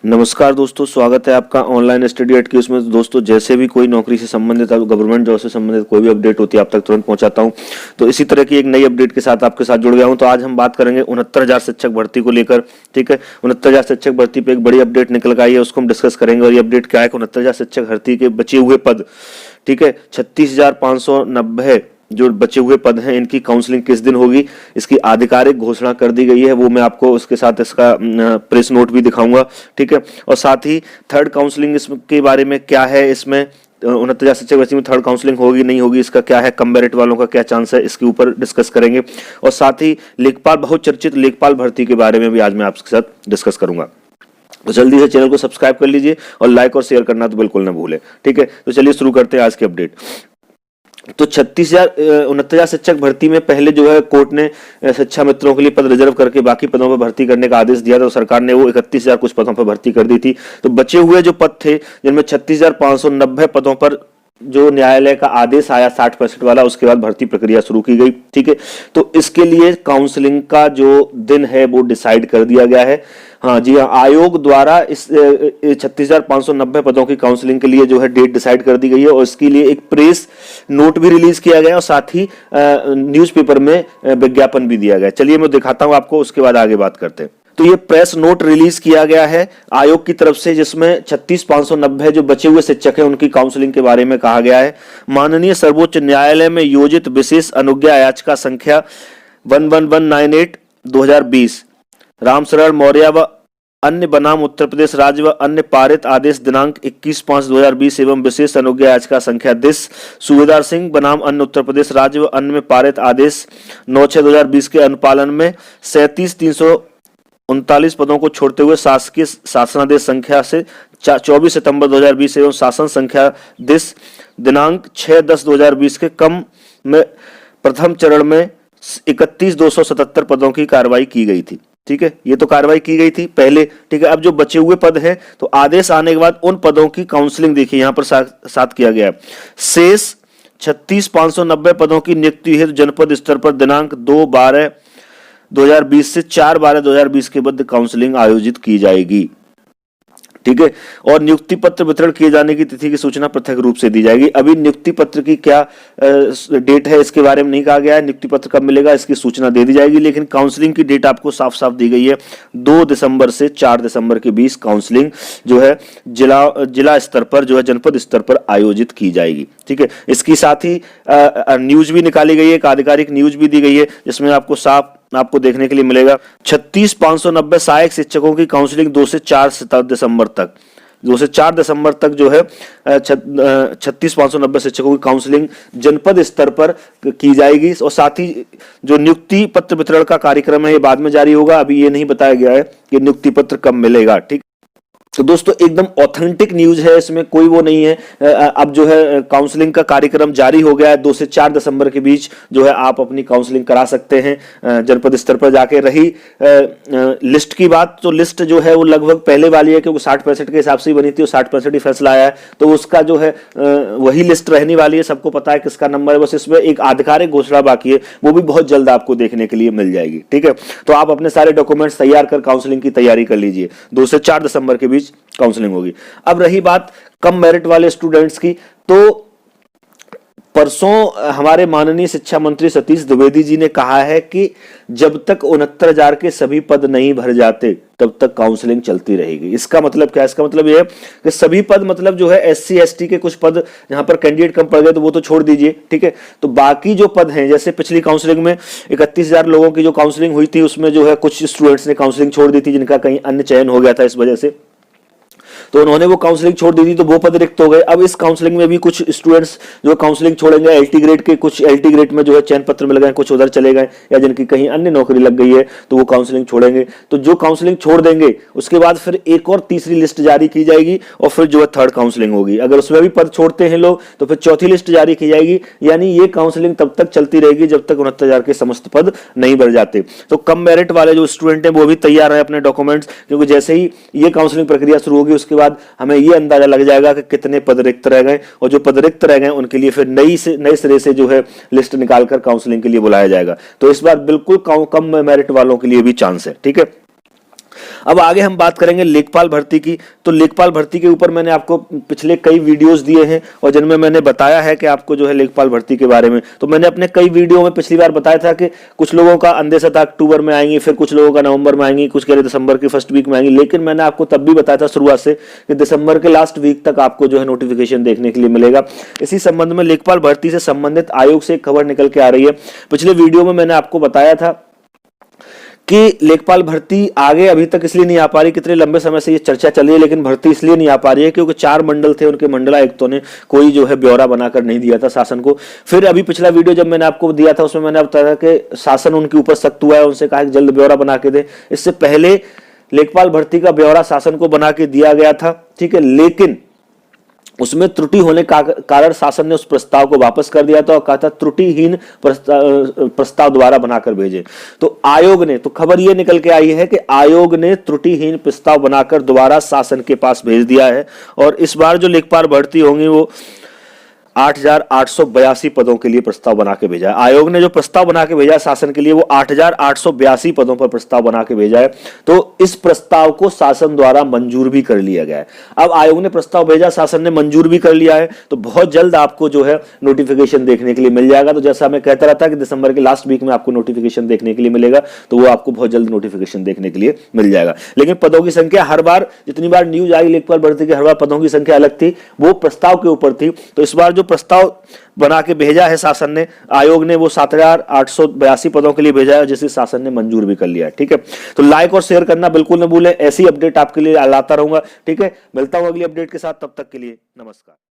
नमस्कार दोस्तों, स्वागत है आपका ऑनलाइन स्टडी एट की। उसमें दोस्तों जैसे भी कोई नौकरी से संबंधित, गवर्नमेंट जॉब से संबंधित कोई भी अपडेट होती है आप तक तुरंत पहुंचाता हूं। तो इसी तरह की एक नई अपडेट के साथ आपके साथ जुड़ गया हूं। तो आज हम बात करेंगे 69,000 शिक्षक भर्ती को लेकर। ठीक है, 69,000 शिक्षक भर्ती पे एक बड़ी अपडेट निकल कर आई है, उसको हम डिस्कस करेंगे। और ये अपडेट क्या है? 69,000 शिक्षक भर्ती के बचे हुए पद, ठीक है, 36,590 जो बचे हुए पद हैं, इनकी काउंसलिंग किस दिन होगी, इसकी आधिकारिक घोषणा कर दी गई है। वो मैं आपको उसके साथ इसका प्रेस नोट भी दिखाऊंगा। ठीक है, और साथ ही थर्ड काउंसलिंग इसके बारे में क्या है, इसमें 69,000 शिक्षक भर्ती में थर्ड काउंसलिंग होगी नहीं होगी, इसका क्या है, कम मेरिट वालों का क्या चांस है, इसके ऊपर डिस्कस करेंगे। और साथ ही लेखपाल, बहुत चर्चित लेखपाल भर्ती के बारे में भी आज मैं आपके साथ डिस्कस करूंगा। तो जल्दी से चैनल को सब्सक्राइब कर लीजिए और लाइक और शेयर करना तो बिल्कुल ना भूलें। ठीक है, तो चलिए शुरू करते हैं आज की अपडेट। तो 69,000 शिक्षक भर्ती में पहले जो है कोर्ट ने शिक्षा मित्रों के लिए पद रिजर्व करके बाकी पदों पर भर्ती करने का आदेश दिया था। तो सरकार ने वो 31,000 कुछ पदों पर भर्ती कर दी थी। तो बचे हुए जो पद थे, जिनमें 36,590 पदों पर जो न्यायालय का आदेश आया 60% वाला, उसके बाद भर्ती प्रक्रिया शुरू की गई। ठीक है, तो इसके लिए काउंसलिंग का जो दिन है वो डिसाइड कर दिया गया है। हाँ जी हाँ, आयोग द्वारा इस 36,590 पदों की काउंसलिंग के लिए जो है डेट डिसाइड कर दी गई है। और इसके लिए एक प्रेस नोट भी रिलीज किया गया और साथ ही न्यूज़पेपर में विज्ञापन भी दिया गया। चलिए मैं दिखाता हूं आपको, उसके बाद आगे बात करते हैं। तो ये प्रेस नोट रिलीज किया गया है आयोग की तरफ से, जिसमें 36,590 जो बचे हुए शिक्षक हैं उनकी काउंसलिंग के बारे में कहा गया है। माननीय सर्वोच्च न्यायालय में योजित विशेष अनुज्ञा याचिका संख्या 11198/2020 रामशरण मौर्य व अन्य बनाम उत्तर प्रदेश राज्य व अन्य पारित आदेश दिनांक 21/5/2020 एवं विशेष अनुज्ञा याचिका संख्या 10 सूबेदार सिंह बनाम अन्य उत्तर प्रदेश राज्य व अन्य में पारित आदेश 9/6/2020 के अनुपालन में 37,339 पदों को छोड़ते हुए शासकीय शासनादेश संख्या से 24 सितंबर 2020 एवं शासन संख्या 10 दिनांक 6/10/2020 के क्रम में प्रथम चरण में 31,277 पदों की कार्रवाई की गई थी। ठीक है, ये तो कार्रवाई की गई थी पहले। ठीक है, अब जो बचे हुए पद हैं, तो आदेश आने के बाद उन पदों की काउंसलिंग देखिए यहां पर साथ किया गया है। शेष 36,590 पदों की नियुक्ति हेतु जनपद स्तर पर दिनांक 2/12/2020 से 4/12/2020 के मध्य काउंसलिंग आयोजित की जाएगी। ठीक है, और नियुक्ति पत्र वितरण किए जाने की तिथि की सूचना पृथक रूप से दी जाएगी। अभी नियुक्ति पत्र की क्या डेट है इसके बारे में नहीं कहा गया है, नियुक्ति पत्र कब मिलेगा इसकी सूचना दे दी जाएगी। लेकिन काउंसलिंग की डेट आपको साफ साफ दी गई है, 2 दिसंबर से 4 दिसंबर के बीच काउंसलिंग जो है जिला स्तर पर, जो है जनपद स्तर पर आयोजित की जाएगी। ठीक है, इसकी साथ ही न्यूज भी निकाली गई है, एक आधिकारिक न्यूज भी दी गई है, जिसमें आपको देखने के लिए मिलेगा 36,590 सहायक शिक्षकों की काउंसलिंग 2 से 4 दिसंबर तक, 2 से 4 दिसंबर तक जो है 36,590 शिक्षकों की काउंसलिंग जनपद स्तर पर की जाएगी। और साथ ही जो नियुक्ति पत्र वितरण का कार्यक्रम है ये बाद में जारी होगा, अभी ये नहीं बताया गया है कि नियुक्ति पत्र कब मिलेगा। ठीक, तो दोस्तों एकदम ऑथेंटिक न्यूज है, इसमें कोई वो नहीं है। अब जो है काउंसलिंग का कार्यक्रम जारी हो गया है, 2 से 4 दिसंबर के बीच जो है आप अपनी काउंसलिंग करा सकते हैं जनपद स्तर पर जाके। रही लिस्ट की बात, तो लिस्ट जो है वो लगभग पहले वाली है, क्योंकि 60% के हिसाब से ही बनी थी और 60% ही फैसला आया है, तो उसका जो है वही लिस्ट रहने वाली है। सबको पता है किसका नंबर है, बस इसमें एक आधिकारिक घोषणा बाकी है, वो भी बहुत जल्द आपको देखने के लिए मिल जाएगी। ठीक है, तो आप अपने सारे डॉक्यूमेंट्स तैयार कर काउंसलिंग की तैयारी कर लीजिए। 2 से 4 दिसंबर के बीच काउंसलिंग होगी। अब रही बात कम मेरिट वाले स्टूडेंट्स की, तो परसों हमारे माननीय शिक्षा मंत्री सतीश द्विवेदी जी ने कहा है कि जब तक 69,000 के सभी पद नहीं भर जाते तब तक काउंसलिंग चलती रहेगी। इसका मतलब क्या है? इसका मतलब यह है कि सभी पद, मतलब जो है SC ST के कुछ पद जहां पर कैंडिडेट कम पड़ गए तो वो तो छोड़ दीजिए। ठीक है, तो बाकी जो पद हैं, जैसे पिछली काउंसलिंग में 31,000 लोगों की जो काउंसलिंग हुई थी, उसमें जो है कुछ स्टूडेंट्स ने काउंसलिंग छोड़ दी थी जिनका कहीं अन्य चयन हो गया था इस वजह से, तो उन्होंने वो काउंसलिंग छोड़ दी थी, तो वो पद रिक्त हो गए। अब इस काउंसलिंग में भी कुछ स्टूडेंट्स जो काउंसलिंग छोड़ेंगे, LT ग्रेड के, कुछ LT ग्रेड में जो है चयन पत्र मिल गए, कुछ उधर चले गए, या जिनकी कहीं अन्य नौकरी लग गई है तो वो काउंसलिंग छोड़ेंगे। तो जो काउंसलिंग छोड़ देंगे उसके बाद फिर एक और तीसरी लिस्ट जारी की जाएगी और फिर जो है थर्ड काउंसलिंग होगी। अगर उसमें भी पद छोड़ते हैं लोग तो फिर चौथी लिस्ट जारी की जाएगी। यानी ये काउंसलिंग तब तक चलती रहेगी जब तक 69,000 के समस्त पद नहीं भर जाते। तो कम मेरिट वाले जो स्टूडेंट हैं वो भी तैयार है अपने डॉक्यूमेंट्स, क्योंकि जैसे ही ये काउंसलिंग प्रक्रिया शुरू होगी उसके बाद हमें ये अंदाजा लग जाएगा कि कितने पद रिक्त रह गए, और जो पद रिक्त रह गए उनके लिए फिर नए सिरे से जो है लिस्ट निकालकर काउंसलिंग के लिए बुलाया जाएगा। तो इस बार बिल्कुल कम मेरिट वालों के लिए भी चांस है। ठीक है, अब आगे हम बात करेंगे लेखपाल भर्ती की। तो लेखपाल भर्ती के ऊपर मैंने आपको पिछले कई वीडियोस दिए हैं और जिनमें मैंने बताया है कि आपको जो है लेखपाल भर्ती के बारे में, तो मैंने अपने कई वीडियो में पिछली बार बताया था कि कुछ लोगों का अंदेशा था अक्टूबर में आएंगी, फिर कुछ लोगों का नवंबर में आएंगी, कुछ कह रहे दिसंबर की फर्स्ट वीक में आएंगी, लेकिन मैंने आपको तब भी बताया था शुरुआत से कि दिसंबर के लास्ट वीक तक आपको जो है नोटिफिकेशन देखने के लिए मिलेगा। इसी संबंध में लेखपाल भर्ती से संबंधित आयोग से एक खबर निकल के आ रही है। पिछले वीडियो में मैंने आपको बताया था कि लेखपाल भर्ती आगे अभी तक इसलिए नहीं आ पा रही, कितने लंबे समय से ये चर्चा चली है, लेकिन भर्ती इसलिए नहीं आ पा रही है क्योंकि 4 मंडल थे, उनके मंडलायुक्तों ने कोई जो है ब्यौरा बनाकर नहीं दिया था शासन को। फिर अभी पिछला वीडियो जब मैंने आपको दिया था उसमें मैंने बताया कि शासन उनके ऊपर सख्त हुआ है, उनसे कहा कि जल्द ब्यौरा बना के दे। इससे पहले लेखपाल भर्ती का ब्यौरा शासन को बना के दिया गया था, ठीक है, लेकिन उसमें त्रुटि होने का कारण शासन ने उस प्रस्ताव को वापस कर दिया था और कहा था त्रुटिहीन प्रस्ताव द्वारा बनाकर भेजे। तो आयोग ने, तो खबर यह निकल के आई है कि आयोग ने त्रुटिहीन प्रस्ताव बनाकर दोबारा शासन के पास भेज दिया है और इस बार जो लेखपाल भर्ती होंगी वो 8,882 पदों के लिए प्रस्ताव बना के भेजा है। आयोग ने जो प्रस्ताव बना के भेजा है शासन के लिए वो 8,882 पदों पर प्रस्ताव बना के भेजा है। तो इस प्रस्ताव को शासन द्वारा मंजूर भी कर लिया गया है। अब आयोग ने प्रस्ताव भेजा, शासन ने मंजूर भी कर लिया है, तो बहुत जल्द आपको जो है नोटिफिकेशन देखने के लिए मिल जाएगा। तो जैसा मैं कहता रहता कि दिसंबर के लास्ट वीक में आपको नोटिफिकेशन देखने के लिए मिलेगा, तो वो आपको बहुत जल्द नोटिफिकेशन देखने के लिए मिल जाएगा। लेकिन पदों की संख्या हर बार, जितनी बार न्यूज आई लेखपाल भर्ती की, हर बार पदों की संख्या अलग थी, वो प्रस्ताव के ऊपर थी। तो इस बार जो प्रस्ताव बना के भेजा है शासन ने, आयोग ने, वो 7,882 पदों के लिए भेजा है जिसे शासन ने मंजूर भी कर लिया है। ठीक है, तो लाइक और शेयर करना बिल्कुल न भूलें। ऐसी अपडेट आपके लिए लाता रहूंगा। ठीक है, मिलता हूं अगली अपडेट के साथ, तब तक के लिए नमस्कार।